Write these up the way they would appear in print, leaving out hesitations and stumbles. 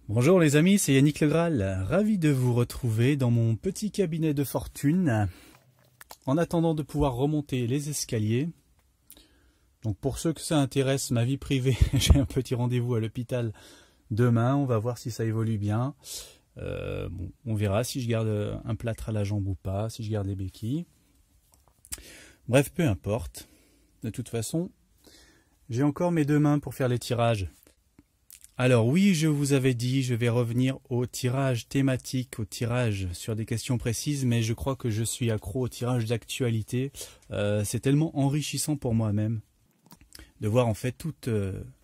Bonjour les amis, c'est Yannick Le Graal, ravi de vous retrouver dans mon petit cabinet de fortune. En attendant de pouvoir remonter les escaliers, donc pour ceux que ça intéresse, ma vie privée, j'ai un petit rendez-vous à l'hôpital demain, on va voir si ça évolue bien. Bon, on verra si je garde un plâtre à la jambe ou pas, si je garde les béquilles. Bref, peu importe. De toute façon, j'ai encore mes deux mains pour faire les tirages. Alors oui, je vous avais dit, je vais revenir au tirage thématique, au tirage sur des questions précises, mais je crois que je suis accro au tirage d'actualité. C'est tellement enrichissant pour moi-même de voir en fait toutes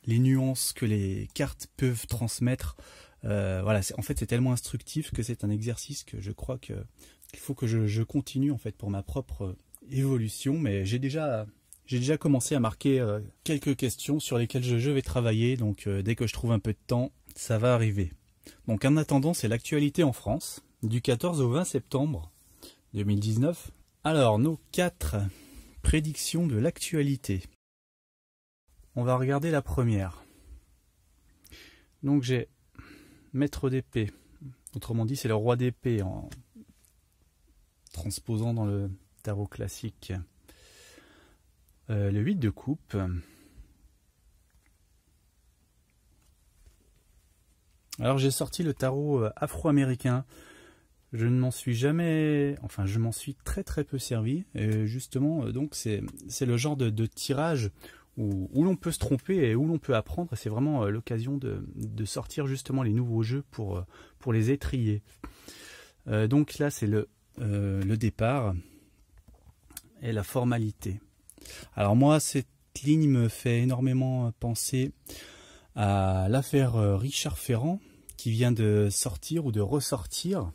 les nuances que les cartes peuvent transmettre. Voilà, en fait c'est tellement instructif que c'est un exercice que je crois qu'il faut que je continue en fait pour ma propre évolution, mais j'ai déjà commencé à marquer quelques questions sur lesquelles je vais travailler, donc dès que je trouve un peu de temps, ça va arriver. Donc en attendant, c'est l'actualité en France, du 14 au 20 septembre 2019. Alors, nos 4 prédictions de l'actualité. On va regarder la première. Donc j'ai maître d'épée, autrement dit c'est le roi d'épée en transposant dans le tarot classique. Le 8 de coupe. Alors j'ai sorti le tarot afro-américain. Je ne m'en suis jamais... Enfin, je m'en suis très peu servi. Et justement, donc c'est le genre de tirage où l'on peut se tromper et où l'on peut apprendre. C'est vraiment l'occasion de sortir justement les nouveaux jeux pour les étrier. Donc là, c'est le départ et la formalité. Alors moi, cette ligne me fait énormément penser à l'affaire Richard Ferrand, qui vient de sortir ou de ressortir.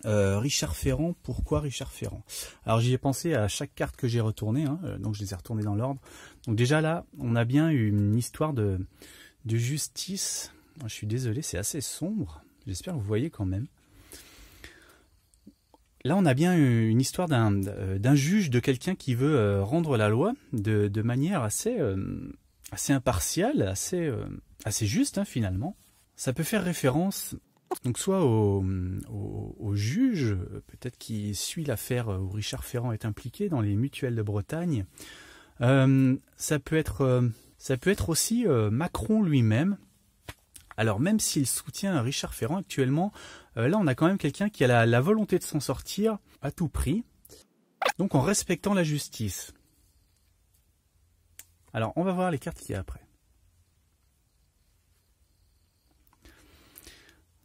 Richard Ferrand, pourquoi Richard Ferrand? Alors j'y ai pensé à chaque carte que j'ai retournée, hein, donc je les ai retournées dans l'ordre. Donc déjà là, on a bien une histoire de justice. Je suis désolé, c'est assez sombre, j'espère que vous voyez quand même. Là, on a bien une histoire d'un juge, de quelqu'un qui veut rendre la loi de manière assez impartiale, assez juste, hein, finalement. Ça peut faire référence donc soit au juge, peut-être qui suit l'affaire où Richard Ferrand est impliqué dans les mutuelles de Bretagne. Ça peut être aussi Macron lui-même. Alors même s'il soutient Richard Ferrand actuellement, là on a quand même quelqu'un qui a la volonté de s'en sortir à tout prix, donc en respectant la justice. Alors on va voir les cartes qu'il y a après.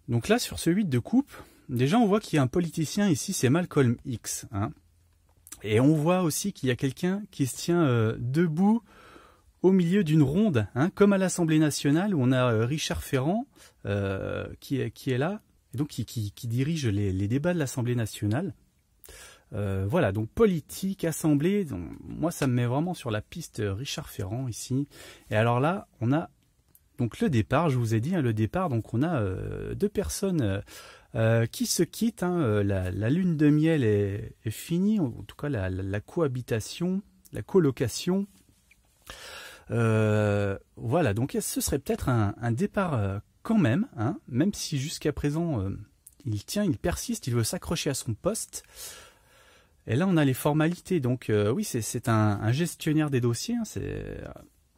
Donc là sur ce 8 de coupe, déjà on voit qu'il y a un politicien ici, c'est Malcolm X. Hein, et on voit aussi qu'il y a quelqu'un qui se tient debout au milieu d'une ronde, hein, comme à l'Assemblée nationale où on a Richard Ferrand qui est là, et donc qui dirige les débats de l'Assemblée nationale. Voilà, donc politique, assemblée, donc, moi ça me met vraiment sur la piste Richard Ferrand ici. Et alors là, on a donc le départ, je vous ai dit, hein, le départ, donc on a 2 personnes qui se quittent, hein, la lune de miel est finie, en tout cas la cohabitation, la colocation. Voilà, donc ce serait peut-être un départ quand même, hein, même si jusqu'à présent il persiste, il veut s'accrocher à son poste. Et là on a les formalités, donc oui c'est un gestionnaire des dossiers, hein,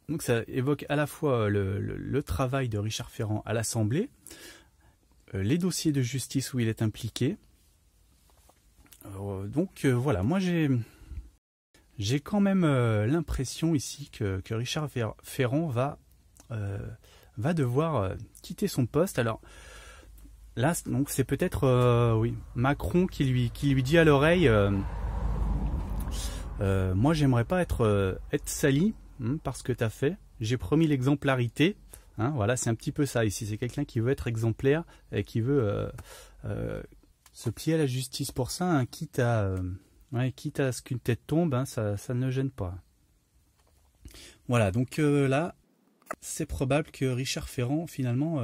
donc ça évoque à la fois le travail de Richard Ferrand à l'Assemblée, les dossiers de justice où il est impliqué. Donc voilà, moi j'ai quand même l'impression ici que Richard Ferrand va devoir quitter son poste. Alors là, donc c'est peut-être oui, Macron qui lui dit à l'oreille moi j'aimerais pas être sali par ce que tu as fait. J'ai promis l'exemplarité. Hein, voilà, c'est un petit peu ça ici. C'est quelqu'un qui veut être exemplaire et qui veut se plier à la justice pour ça, hein, quitte à ce qu'une tête tombe, hein, ça ne gêne pas. Voilà, donc là, c'est probable que Richard Ferrand, finalement,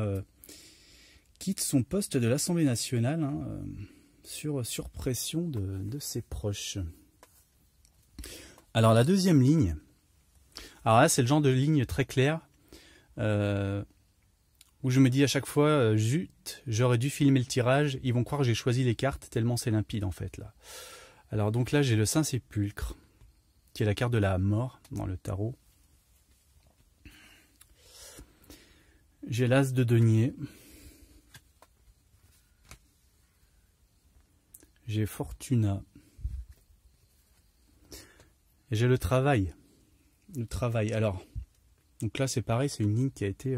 quitte son poste de l'Assemblée nationale, hein, sur pression de ses proches. Alors, la deuxième ligne, alors là, c'est le genre de ligne très claire, où je me dis à chaque fois, zut, j'aurais dû filmer le tirage, ils vont croire que j'ai choisi les cartes tellement c'est limpide en fait là. Alors donc là j'ai le Saint-Sépulcre, qui est la carte de la mort dans le tarot. J'ai l'As de denier. J'ai Fortuna. Et j'ai le travail. Le travail. Alors, donc là c'est pareil, c'est une ligne qui a été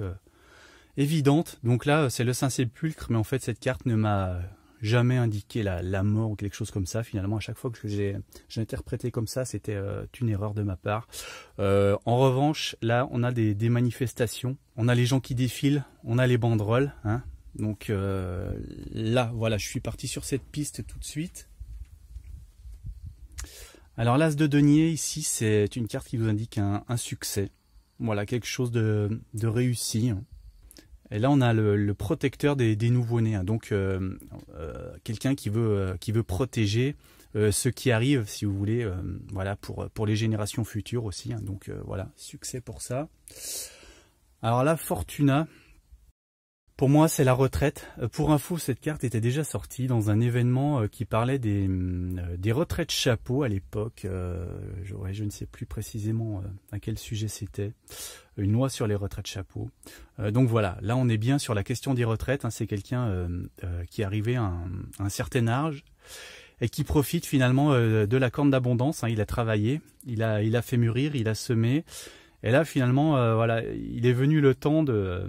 évidente. Donc là c'est le Saint-Sépulcre, mais en fait cette carte ne m'a jamais indiqué la mort ou quelque chose comme ça. Finalement, à chaque fois que j'ai interprété comme ça, c'était une erreur de ma part. En revanche, là on a des manifestations. On a les gens qui défilent, on a les banderoles, hein. Donc là, voilà, je suis parti sur cette piste tout de suite. Alors l'As de denier, ici, c'est une carte qui vous indique un succès. Voilà, quelque chose de réussi. Et là, on a le protecteur des nouveau-nés. Hein. Donc, quelqu'un qui veut protéger ceux qui arrivent, si vous voulez, voilà, pour les générations futures aussi. Hein. Donc, voilà, succès pour ça. Alors là, Fortuna. Pour moi, c'est la retraite. Pour info, cette carte était déjà sortie dans un événement qui parlait des retraites chapeaux à l'époque. Je ne sais plus précisément à quel sujet c'était. Une loi sur les retraites chapeaux. Donc voilà, là on est bien sur la question des retraites. Hein. C'est quelqu'un qui est arrivé à un certain âge et qui profite finalement de la corne d'abondance. Hein. Il a travaillé, il a fait mûrir, il a semé. Et là finalement, voilà, il est venu le temps de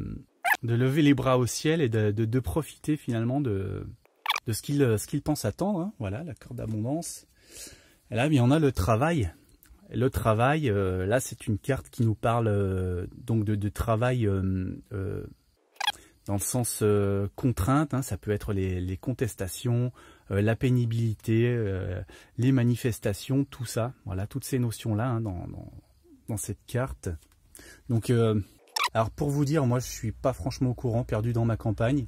lever les bras au ciel et de profiter finalement de ce qu'il pense attendre. Hein. Voilà, la corde d'abondance. Et là, bien, on a le travail. Et le travail, là, c'est une carte qui nous parle donc de travail dans le sens contrainte. Hein. Ça peut être les contestations, la pénibilité, les manifestations, tout ça. Voilà, toutes ces notions-là hein, dans cette carte. Donc, alors pour vous dire, moi je suis pas franchement au courant, perdu dans ma campagne.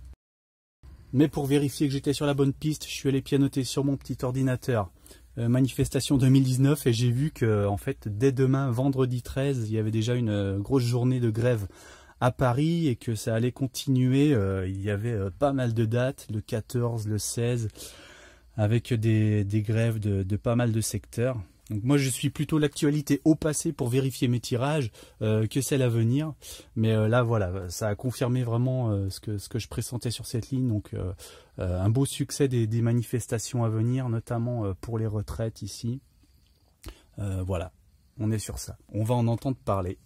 Mais pour vérifier que j'étais sur la bonne piste, je suis allé pianoter sur mon petit ordinateur manifestation 2019 et j'ai vu que en fait dès demain, vendredi 13, il y avait déjà une grosse journée de grève à Paris et que ça allait continuer. Il y avait pas mal de dates, le 14, le 16, avec des grèves de pas mal de secteurs. Donc moi je suis plutôt l'actualité au passé pour vérifier mes tirages que celle à venir. Mais là voilà, ça a confirmé vraiment ce que je pressentais sur cette ligne. Donc un beau succès des manifestations à venir, notamment pour les retraites ici. Voilà, on est sur ça. On va en entendre parler.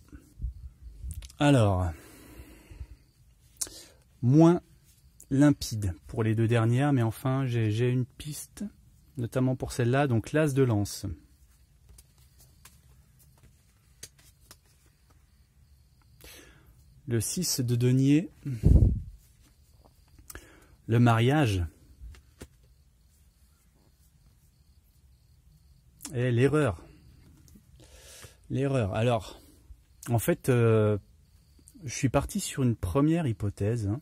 Alors, moins limpide pour les deux dernières, mais enfin j'ai une piste, notamment pour celle-là, donc l'As de lance. Le 6 de denier, le mariage et l'erreur. L'erreur. Alors, en fait, je suis parti sur une première hypothèse. Hein.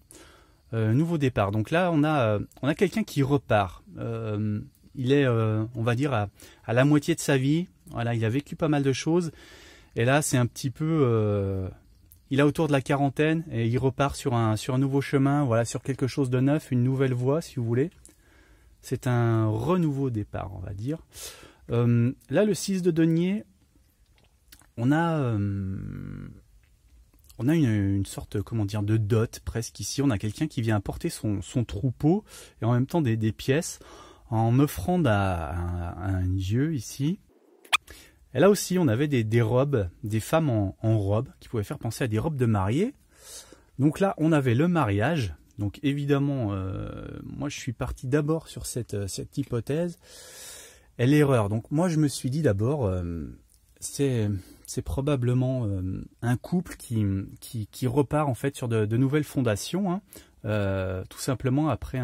Nouveau départ. Donc là, on a quelqu'un qui repart. Il est, on va dire, à la moitié de sa vie. Voilà, il a vécu pas mal de choses. Et là, c'est un petit peu... il a autour de la quarantaine et il repart sur un nouveau chemin, voilà, sur quelque chose de neuf, une nouvelle voie si vous voulez. C'est un renouveau départ, on va dire. Là, le 6 de denier, on a une sorte, comment dire, de dot presque ici. On a quelqu'un qui vient apporter son troupeau et en même temps des pièces en offrande à un dieu ici. Et là aussi, on avait des robes, des femmes en robe, qui pouvaient faire penser à des robes de mariée. Donc là, on avait le mariage. Donc évidemment, moi je suis parti d'abord sur cette hypothèse. Et l'erreur. Donc moi je me suis dit d'abord, c'est probablement un couple qui repart en fait sur de nouvelles fondations. Hein, tout simplement après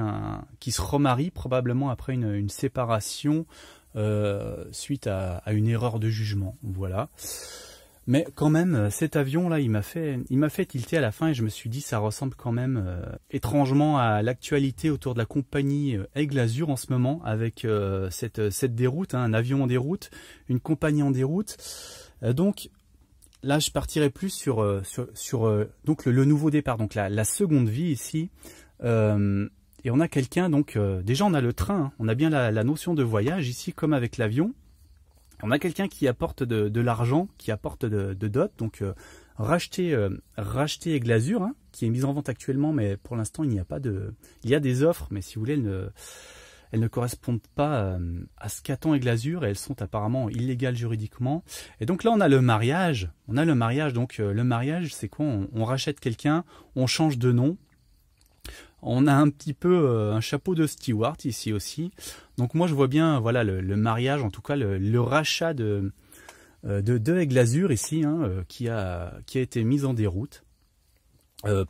qui se remarie probablement après une séparation. Suite à une erreur de jugement, voilà. Mais quand même, cet avion-là, il m'a fait tilter à la fin et je me suis dit, ça ressemble quand même étrangement à l'actualité autour de la compagnie Aigle Azur en ce moment, avec cette déroute, hein, un avion en déroute, une compagnie en déroute. Donc, là, je partirai plus sur donc le nouveau départ, donc la seconde vie ici. Et on a quelqu'un, donc déjà on a le train, hein, on a bien la notion de voyage ici comme avec l'avion. On a quelqu'un qui apporte de l'argent, qui apporte de dot, donc racheter Aigle-Azur, hein, qui est mise en vente actuellement, mais pour l'instant il n'y a pas de... Il y a des offres, mais si vous voulez, elles ne correspondent pas à ce qu'attend Aigle-Azur et elles sont apparemment illégales juridiquement. Et donc là on a le mariage, donc le mariage c'est quoi? On rachète quelqu'un, on change de nom. On a un petit peu un chapeau de steward ici aussi. Donc moi je vois bien voilà le mariage, en tout cas le rachat de Aigle-Azur ici, hein, qui a été mis en déroute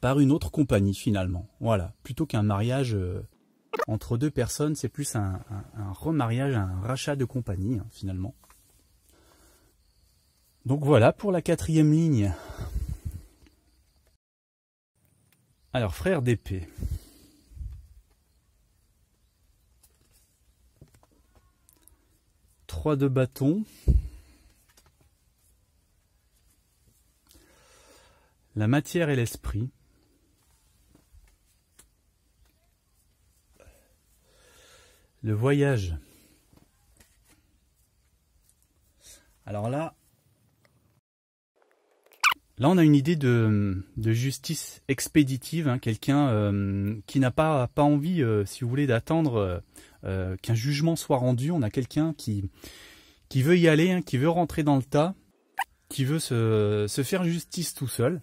par une autre compagnie finalement. Voilà, plutôt qu'un mariage entre deux personnes, c'est plus un remariage, un rachat de compagnie hein, finalement. Donc voilà pour la 4e ligne. Alors frère d'épée. Trois de bâton. La matière et l'esprit. Le voyage. Alors là on a une idée de justice expéditive, hein, quelqu'un qui n'a pas envie, si vous voulez, d'attendre qu'un jugement soit rendu. On a quelqu'un qui veut y aller, hein, qui veut rentrer dans le tas, qui veut se faire justice tout seul.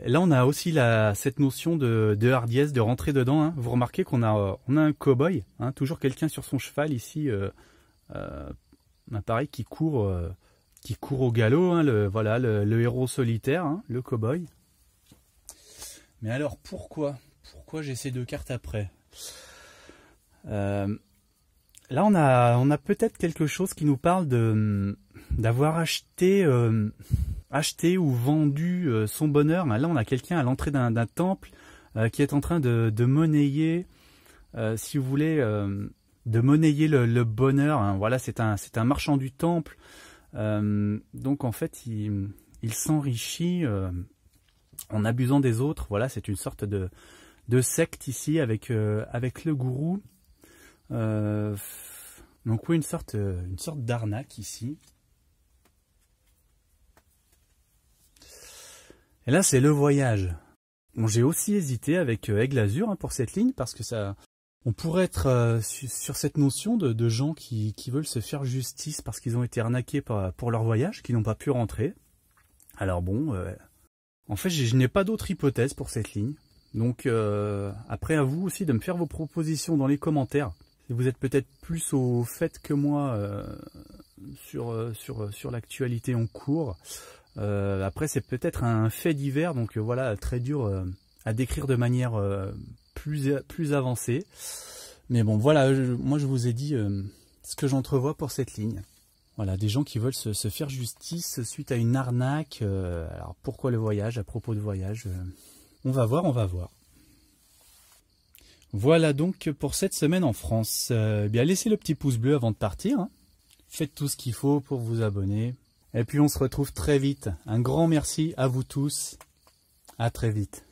Et là, on a aussi cette notion de hardiesse, de rentrer dedans. Hein. Vous remarquez qu'on a un cow-boy, hein, toujours quelqu'un sur son cheval ici, pareil, qui court au galop, hein, voilà, le héros solitaire, hein, le cow-boy. Mais alors pourquoi j'ai ces deux cartes après? Là on a peut-être quelque chose qui nous parle d'avoir acheté ou vendu son bonheur. Là on a quelqu'un à l'entrée d'un temple qui est en train de monnayer, si vous voulez, de monnayer le bonheur. Hein. Voilà, c'est un marchand du temple. Donc en fait il s'enrichit en abusant des autres. Voilà, c'est une sorte de secte ici avec le gourou. Donc oui, une sorte d'arnaque ici. Et là c'est le voyage. Bon, j'ai aussi hésité avec Aigle-Azur hein, pour cette ligne parce que on pourrait être sur cette notion de gens qui veulent se faire justice parce qu'ils ont été arnaqués pour leur voyage, qui n'ont pas pu rentrer. Alors bon, en fait je n'ai pas d'autre hypothèse pour cette ligne. Donc après à vous aussi de me faire vos propositions dans les commentaires. Si vous êtes peut-être plus au fait que moi sur l'actualité en cours. Après c'est peut-être un fait divers, donc voilà, très dur à décrire de manière plus avancée. Mais bon voilà, moi je vous ai dit ce que j'entrevois pour cette ligne. Voilà, des gens qui veulent se faire justice suite à une arnaque. Alors pourquoi le voyage? À propos de voyage, on va voir. Voilà donc pour cette semaine en France. Bien laissez le petit pouce bleu avant de partir. Hein. Faites tout ce qu'il faut pour vous abonner. Et puis on se retrouve très vite. Un grand merci à vous tous. À très vite.